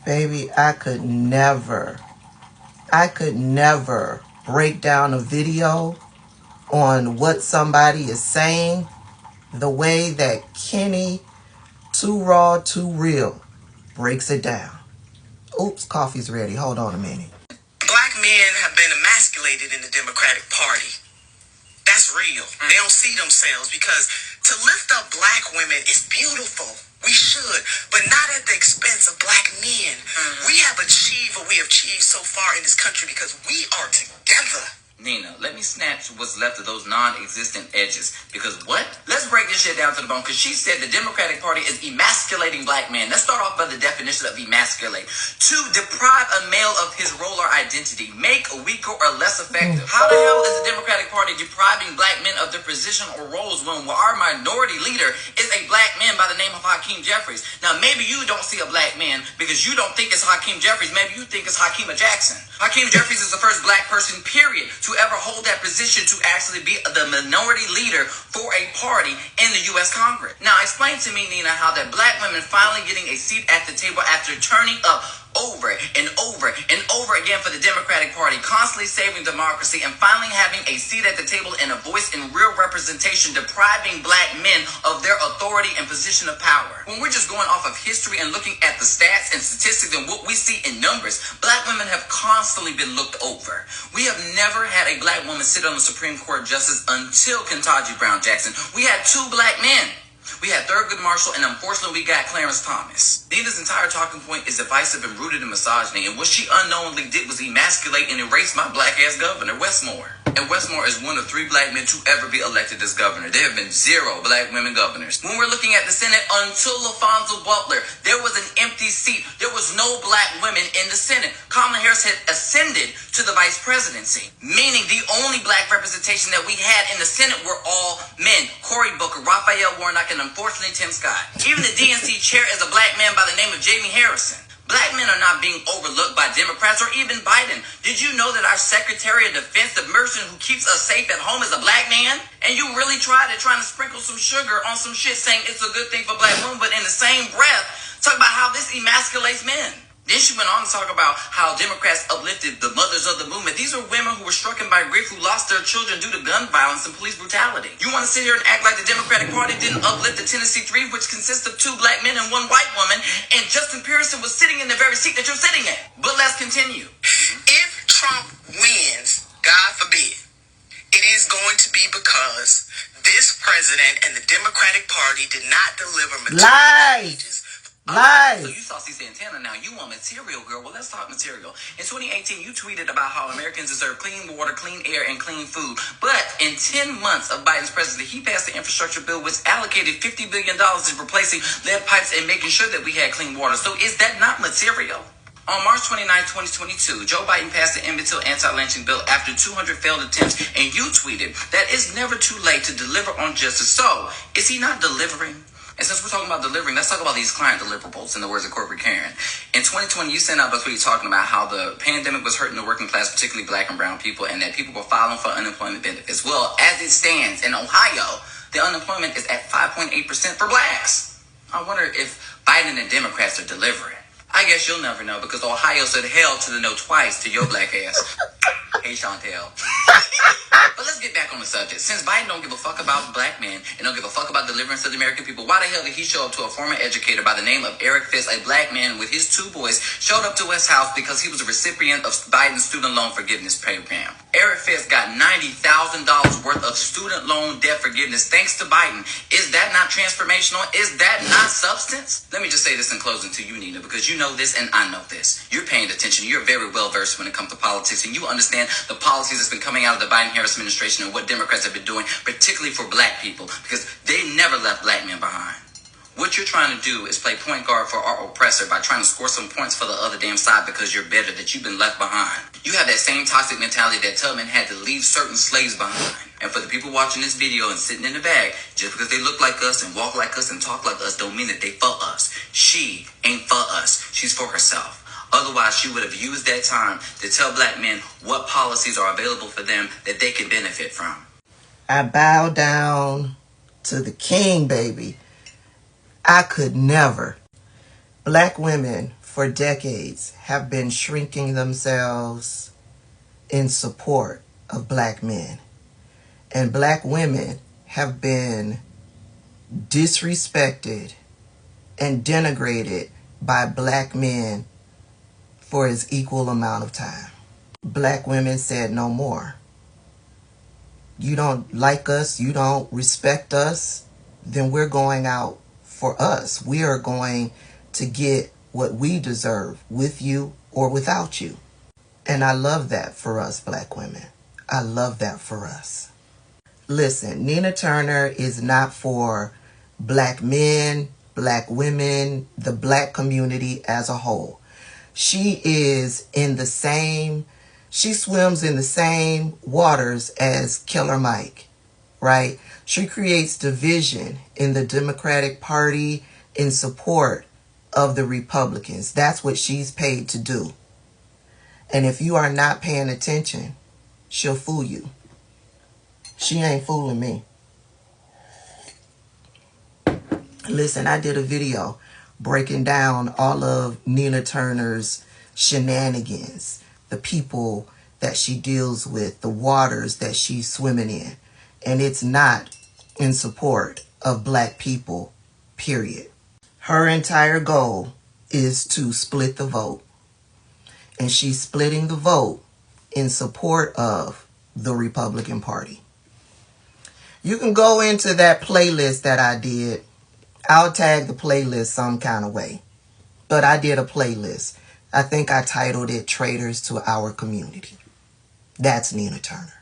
Baby, I could never break down a video on what somebody is saying the way that Kenny, Too Raw, Too Real, breaks it down. Oops, coffee's ready. Hold on a minute. Black men have been emasculated in the Democratic Party. That's real. They don't see themselves because to lift up black women is beautiful. We should, but not at the expense of black men. We have achieved what we have achieved so far in this country because we are together. Nina, let me snatch what's left of those non-existent edges. Because what? Let's break this shit down to the bone. Because she said the Democratic Party is emasculating black men. Let's start off by the definition of emasculate. To deprive a male of his role or identity. Make weaker or less effective. How the hell is the Democratic Party depriving black men of their position or roles when our minority leader is a black man by the name of Hakeem Jeffries? Now, maybe you don't see a black man because you don't think it's Hakeem Jeffries. Maybe you think it's Hakima Jackson. Hakeem Jeffries is the first black person, period, to ever hold that position to actually be the minority leader for a party in the U.S. Congress. Now, explain to me, Nina, how that black women finally getting a seat at the table after turning up over and over and over again for the Democratic Party, constantly saving democracy and finally having a seat at the table and a voice in real representation, depriving black men of their authority and position of power. When we're just going off of history and looking at the stats and statistics and what we see in numbers, black women have constantly been looked over. We have never had a black woman sit on the Supreme Court justice until Ketanji Brown Jackson. We had 2 black men. We had Thurgood Marshall, and unfortunately, we got Clarence Thomas. Nina's entire talking point is divisive and rooted in misogyny, and what she unknowingly did was emasculate and erase my black-ass governor, Westmore. And Westmore is one of 3 black men to ever be elected as governor. There have been 0 black women governors. When we're looking at the Senate, until LaFonso Butler, there was an empty seat. There was no black women in the Senate. Kamala Harris had ascended to the vice presidency, meaning the only black representation that we had in the Senate were all men. Cory Booker, Raphael Warnock, and unfortunately Tim Scott. Even the DNC chair is a black man by the name of Jamie Harrison. Black men are not being overlooked by Democrats or even Biden. Did you know that our Secretary of Defense, the person who keeps us safe at home, is a black man? And you really trying to sprinkle some sugar on some shit saying it's a good thing for black women, but in the same breath, talk about how this emasculates men. Then she went on to talk about how Democrats uplifted the mothers of the movement. These are women who were stricken by grief, who lost their children due to gun violence and police brutality. You want to sit here and act like the Democratic Party didn't uplift the Tennessee 3, which consists of 2 black men and 1 white woman, and Justin Pearson was sitting in the very seat that you're sitting at. But let's continue. If Trump wins, God forbid, it is going to be because this president and the Democratic Party did not deliver material wages. Lies. So you saw C. Santana now. You want material, girl. Well, let's talk material. In 2018, you tweeted about how Americans deserve clean water, clean air, and clean food. But in 10 months of Biden's presidency, he passed the infrastructure bill, which allocated $50 billion in replacing lead pipes and making sure that we had clean water. So is that not material? On March 29, 2022, Joe Biden passed the imbecile anti-lynching bill after 200 failed attempts, and you tweeted that it's never too late to deliver on justice. So, is he not delivering? And since we're talking about delivering, let's talk about these client deliverables, in the words of Corporate Karen. In 2020, you sent out a tweet talking about how the pandemic was hurting the working class, particularly black and brown people, and that people were filing for unemployment benefits. Well, as it stands in Ohio, the unemployment is at 5.8% for blacks. I wonder if Biden and Democrats are delivering. I guess you'll never know, because Ohio said hell to the no twice to your black ass. Hey, Chantel. But let's get back on the subject. Since Biden don't give a fuck about black men and don't give a fuck about deliverance to the American people, why the hell did he show up to a former educator by the name of Eric Fitz, a black man with his 2 boys, showed up to his house because he was a recipient of Biden's student loan forgiveness program? Eric Fitz got $90,000 worth of student loan debt forgiveness thanks to Biden. Is that not transformational? Is that not substance? Let me just say this in closing to you, Nina, because you know this and I know this. You're paying attention. You're very well versed when it comes to politics, and you understand the policies that's been coming out of the Biden-Harris administration and what Democrats have been doing, particularly for black people, because they never left black men behind. What you're trying to do is play point guard for our oppressor by trying to score some points for the other damn side because you're better, that you've been left behind. You have that same toxic mentality that Tubman had to leave certain slaves behind. And for the people watching this video and sitting in the bag, just because they look like us and walk like us and talk like us don't mean that they for us. She ain't for us. She's for herself. Otherwise, she would have used that time to tell black men what policies are available for them that they can benefit from. I bow down to the king, baby. I could never. Black women for decades have been shrinking themselves in support of black men. And black women have been disrespected and denigrated by black men for his equal amount of time. Black women said no more. You don't like us, you don't respect us, then we're going out for us. We are going to get what we deserve with you or without you. And I love that for us black women. I love that for us. Listen, Nina Turner is not for black men, black women, the black community as a whole. She swims in the same waters as Killer Mike, right? She creates division in the Democratic Party in support of the Republicans. That's what she's paid to do. And if you are not paying attention, she'll fool you. She ain't fooling me. Listen, I did a video breaking down all of Nina Turner's shenanigans, the people that she deals with, the waters that she's swimming in. And it's not in support of black people, period. Her entire goal is to split the vote. And she's splitting the vote in support of the Republican Party. You can go into that playlist that I did. I'll tag the playlist some kind of way. But I did a playlist. I think I titled it Traitors to Our Community. That's Nina Turner.